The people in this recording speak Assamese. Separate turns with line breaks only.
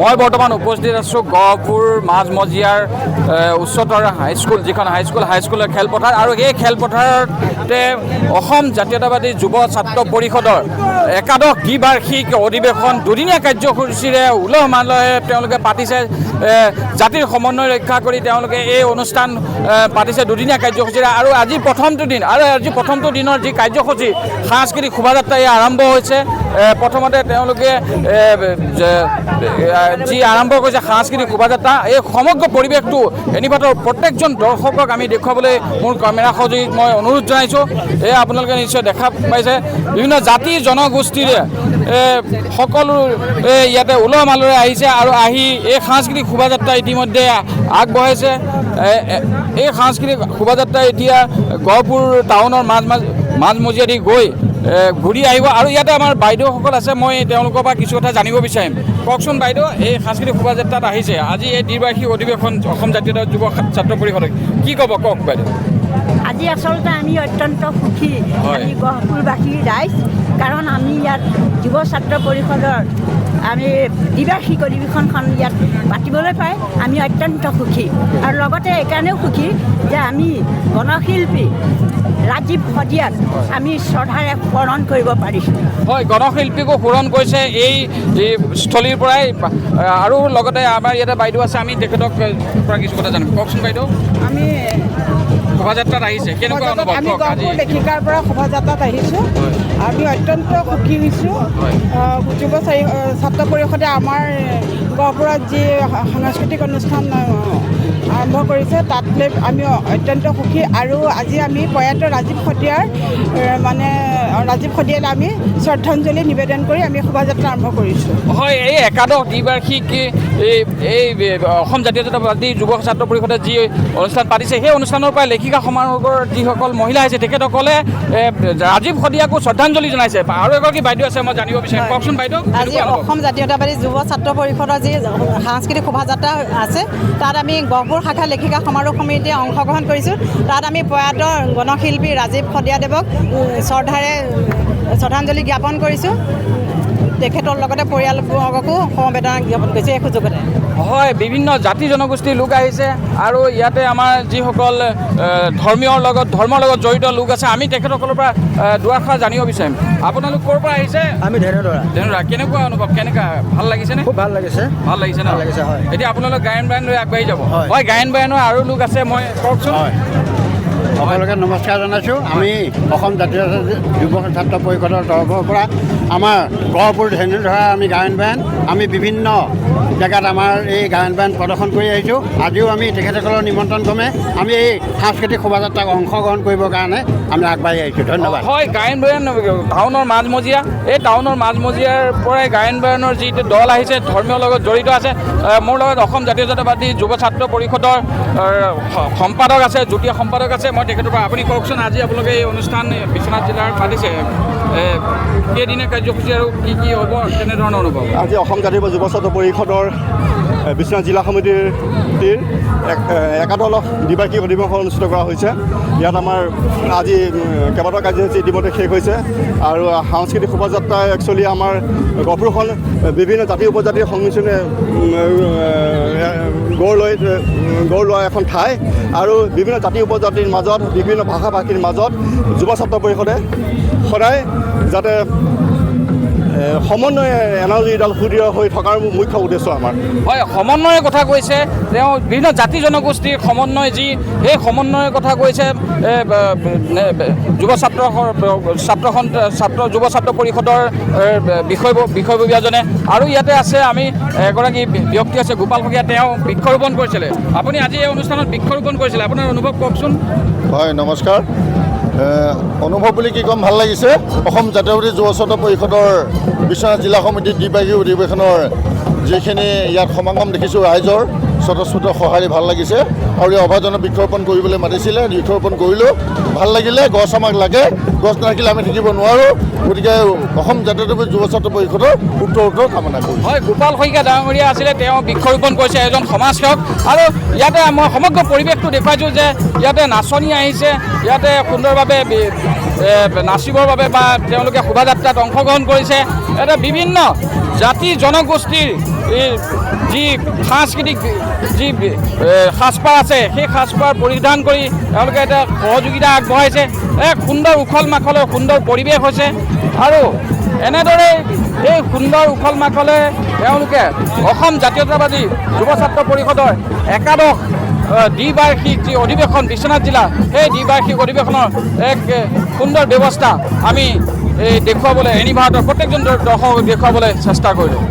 মই বৰ্তমান উপস্থিত আছোঁ গহপুৰ মাজমজিয়াৰ উচ্চতৰ হাইস্কুল, যিখন হাইস্কুলৰ খেলপথাৰ, আৰু এই খেলপথাৰতে অসম জাতীয়তাবাদী যুৱ ছাত্ৰ পৰিষদৰ একাদশ দ্বিবাৰ্ষিক অধিৱেশন দুদিনীয়া কাৰ্যসূচীৰে উলহ মালহে তেওঁলোকে পাতিছে। জাতিৰ সমন্বয় ৰক্ষা কৰি তেওঁলোকে এই অনুষ্ঠান পাতিছে দুদিনীয়া কাৰ্যসূচীৰে। আৰু আজি প্ৰথমটো দিনৰ যি কাৰ্যসূচী সাংস্কৃতিক শোভাযাত্ৰা আৰম্ভ হৈছে। প্ৰথমতে তেওঁলোকে যি আৰম্ভ কৰিছে সাংস্কৃতিক শোভাযাত্ৰা, এই সমগ্ৰ পৰিৱেশটো এনিবাতৰ প্ৰত্যেকজন দৰ্শকক আমি দেখুৱাবলৈ মোৰ কেমেৰা সহযোগীক মই অনুৰোধ জনাইছোঁ। এয়া আপোনালোকে নিশ্চয় দেখা পাইছে বিভিন্ন জাতি জনগোষ্ঠীৰে সকলো ইয়াতে উলহ মালহেৰে আহিছে আৰু আহি এই সাংস্কৃতিক শোভাযাত্ৰা ইতিমধ্যে আগবঢ়াইছে। এই সাংস্কৃতিক শোভাযাত্ৰা এতিয়া গহপুৰ টাউনৰ মাজমজিয়া দি গৈ ঘূৰি আহিব। আৰু ইয়াতে আমাৰ বাইদেউসকল আছে, মই তেওঁলোকৰ পৰা কিছু কথা জানিব বিচাৰিম। কওকচোন বাইদেউ, এই সাংস্কৃতিক শোভাযাত্ৰাত আহিছে আজি এই দ্বিবাৰ্ষিক অধিৱেশন অসম জাতীয়তাবাদী যুৱ ছাত্ৰ পৰিষদে, কি ক'ব কওক বাইদেউ?
আজি আচলতে আমি অত্যন্ত সুখী, আমি গহপুৰবাসীৰ ৰাইজ, কাৰণ আমি ইয়াত যুৱ ছাত্ৰ পৰিষদৰ আমি দ্বিবাৰ্ষিক অধিৱেশনখন ইয়াত পাতিবলৈ পাই আমি অত্যন্ত সুখী। আৰু লগতে এইকাৰণেও সুখী যে আমি গণশিল্পী ৰাজীৱ শদিয়াক আমি শ্ৰদ্ধাৰে সোঁৱৰণ কৰিব পাৰিছোঁ।
হয়, গণশিল্পীকো সোঁৱৰণ কৰিছে এই স্থলীৰ পৰাই। আৰু লগতে আমাৰ ইয়াতে বাইদেউ আছে, আমি তেখেতক পৰা কিছু কথা জানিম। কওকচোন বাইদেউ,
আমি
শোভাযাত্ৰাত আহিছে, কেনেকুৱা অনুভৱ?
আমি গহপুৰ লেখিকাৰ পৰা শোভাযাত্ৰাত আহিছোঁ, আমি অত্যন্ত সুখী হৈছোঁ। যুৱ ছাত্ৰ পৰিষদে আমাৰ গহপুৰত যি সাংস্কৃতিক অনুষ্ঠান আৰম্ভ কৰিছে তাত লৈ আমি অত্যন্ত সুখী। আৰু আজি আমি প্ৰয়াত ৰাজীৱ শদিয়ালৈ আমি শ্ৰদ্ধাঞ্জলি নিবেদন কৰি আমি শোভাযাত্ৰা আৰম্ভ কৰিছোঁ।
হয়, এই একাদশ দ্বিবাৰ্ষিক এই অসম জাতীয়তাবাদী যুৱ ছাত্ৰ পৰিষদে যি অনুষ্ঠান পাতিছে, সেই অনুষ্ঠানৰ পৰা লেখিকা সমাৰোহৰ যিসকল মহিলা আহিছে তেখেতসকলে ৰাজীৱ শদিয়াকো শ্ৰদ্ধাঞ্জলি জনাইছে। আৰু এগৰাকী বাইদেউ আছে, মই জানিব বিচাৰিম। কওকচোন বাইদেউ।
আজি অসম জাতীয়তাবাদী যুৱ ছাত্ৰ পৰিষদৰ যি সাংস্কৃতিক শোভাযাত্ৰা আছে তাত আমি গহপুৰ শাখা লেখিকা সমাৰোহ সমিতিয়ে অংশগ্ৰহণ কৰিছোঁ। তাত আমি প্ৰয়াত গণশিল্পী ৰাজীৱ শদিয়াদেৱক শ্ৰদ্ধাৰে শ্ৰদ্ধাঞ্জলি জ্ঞাপন কৰিছোঁ। তেখেতৰ লগতে পৰিয়ালবৰ্গকো সমবেদনা জ্ঞাপন কৰিছোঁ এই সুযোগতে।
হয়, বিভিন্ন জাতি জনগোষ্ঠীৰ লোক আহিছে আৰু ইয়াতে আমাৰ যিসকল ধৰ্মৰ লগত জড়িত লোক আছে, আমি তেখেতসকলৰ পৰা দুআষাৰ জানিব বিচাৰিম। আপোনালোক ক'ৰ পৰা আহিছে?
আমি ধেনুৰা।
কেনেকুৱা অনুভৱ, কেনেকুৱা ভাল লাগিছেনে?
খুব ভাল লাগিছে।
ভাল লাগিছে ন?
ভাল লাগিছে, হয়।
এতিয়া আপোনালোক গায়ন বায়ন লৈ আগবাঢ়ি যাব।
হয়,
গায়ন বায়নৰ আৰু লোক আছে, মই কওকচোন।
সকলোকে নমস্কাৰ জনাইছোঁ। আমি অসম জাতীয় যুৱ ছাত্ৰ পৰিষদৰ তৰফৰ পৰা আমাৰ গহপুৰ ধেনুৰা আমি গায়ন বায়ন, আমি বিভিন্ন জেগাত আমাৰ এই গায়ন বায়ন প্ৰদৰ্শন কৰি আহিছোঁ। আজিও আমি তেখেতসকলৰ নিমন্ত্ৰণ ক্ৰমে আমি এই সাংস্কৃতিক শোভাযাত্ৰাত অংশগ্ৰহণ কৰিবৰ কাৰণে আমি আগবাঢ়ি আহিছোঁ। ধন্যবাদ।
হয়, গায়ন বায়ন টাউনৰ মাজমজিয়া, এই টাউনৰ মাজমজিয়াৰ পৰাই গায়ন বায়নৰ যিটো দল আহিছে ধৰ্মীয় লগত জড়িত আছে। মোৰ লগত অসম জাতীয়তাবাদী যুৱ ছাত্ৰ পৰিষদৰ সম্পাদক আছে, যুটীয়া সম্পাদক আছে। মই তেখেতৰ পৰা আপুনি কওকচোন, আজি আপোনালোকে এই অনুষ্ঠান বিশ্বনাথ জিলাৰ পাতিছে, কেইদিনীয়া কাৰ্যসূচী আৰু কি কি হ'ব, কেনেধৰণৰ অনুভৱ?
আজি অসম জাতীয় যুৱ ছাত্ৰ পৰিষদৰ বিশ্বনাথ জিলা সমিতিৰ একাদশ দ্বিবাৰ্ষিক অধিৱেশন অনুষ্ঠিত কৰা হৈছে। ইয়াত আমাৰ আজি কেইবাটাও কাৰ্যসূচী ইতিমধ্যে শেষ হৈছে। আৰু সাংস্কৃতিক শোভাযাত্ৰাই একচুৱেলি আমাৰ গহপুৰখন বিভিন্ন জাতি উপজাতিৰ সংমিশ্ৰণে গঢ় লোৱা এখন ঠাই। আৰু বিভিন্ন জাতি উপজাতিৰ মাজত, বিভিন্ন ভাষা ভাষীৰ মাজত যুৱ ছাত্ৰ পৰিষদে সদায় যাতে সমন্বয়ে এনাৰ্জিডাল সুদৃঢ় হৈ থকাৰ মুখ্য উদ্দেশ্য আমাৰ। হয়,
সমন্বয়ৰ কথা কৈছে তেওঁ, বিভিন্ন জাতি জনগোষ্ঠীৰ সমন্বয়, সেই সমন্বয়ৰ কথা কৈছে যুৱ ছাত্ৰ পৰিষদৰ বিষয়ববীয়াজনে। আৰু ইয়াতে আছে আমি এগৰাকী ব্যক্তি আছে, গোপাল শইকীয়া, তেওঁ বৃক্ষৰোপণ কৰিছিলে। আপুনি আজি এই অনুষ্ঠানত বৃক্ষৰোপণ কৰিছিলে, আপোনাৰ অনুভৱ কওকচোন।
হয়, নমস্কাৰ। অনুভৱ বুলি কি ক'ম, ভাল লাগিছে। অসম জাতীয়বাদী যুৱ ছাত্ৰ পৰিষদৰ বিশ্বনাথ জিলা সমিতিৰ দ্বিবাৰ্ষিক অধিৱেশনৰ যিখিনি ইয়াত সমাগম দেখিছোঁ ৰাইজৰ স্বতঃস্ফূৰ্ত সঁহাৰি ভাল লাগিছে। আৰু এই অভাজনক বৃক্ষৰোপণ কৰিবলৈ মাতিছিলে, বৃক্ষৰোপণ কৰিলোঁ, ভাল লাগিলে। গছ আমাক লাগে, গছ নাথাকিলে আমি থাকিব নোৱাৰোঁ। গতিকে অসম জাতীয়তাবাদী যুৱ ছাত্ৰ পৰিষদৰ উত্তৰ কামনা কৰিছোঁ।
হয়, গোপাল শইকীয়া ডাঙৰীয়া আছিলে, তেওঁ বৃক্ষৰোপণ কৰিছে, এজন সমাজসেৱক। আৰু ইয়াতে মই সমগ্ৰ পৰিৱেশটো দেখুৱাইছোঁ যে ইয়াতে নাচনি আহিছে, ইয়াতে সুন্দৰভাৱে নাচিবৰ বাবে বা তেওঁলোকে শোভাযাত্ৰাত অংশগ্ৰহণ কৰিছে। এটা বিভিন্ন জাতি জনগোষ্ঠীৰ যি সাংস্কৃতিক যি সাজপাৰ আছে সেই সাজপাৰ পৰিধান কৰি তেওঁলোকে এটা সহযোগিতা আগবঢ়াইছে। এক সুন্দৰ উখল মাখলৰ সুন্দৰ পৰিৱেশ হৈছে আৰু এনেদৰে এই সুন্দৰ উখল মাখলে তেওঁলোকে অসম জাতীয়তাবাদী যুৱ ছাত্ৰ পৰিষদৰ একাদশ দ্বিবাৰ্ষিক যি অধিৱেশন বিশ্বনাথ জিলা সেই দ্বিবাৰ্ষিক অধিৱেশনৰ এক সুন্দৰ ব্যৱস্থা আমি দেখুৱাবলৈ এনি ভাৰতৰ প্ৰত্যেকজন দৰ্শকক দেখুৱাবলৈ চেষ্টা কৰিলোঁ।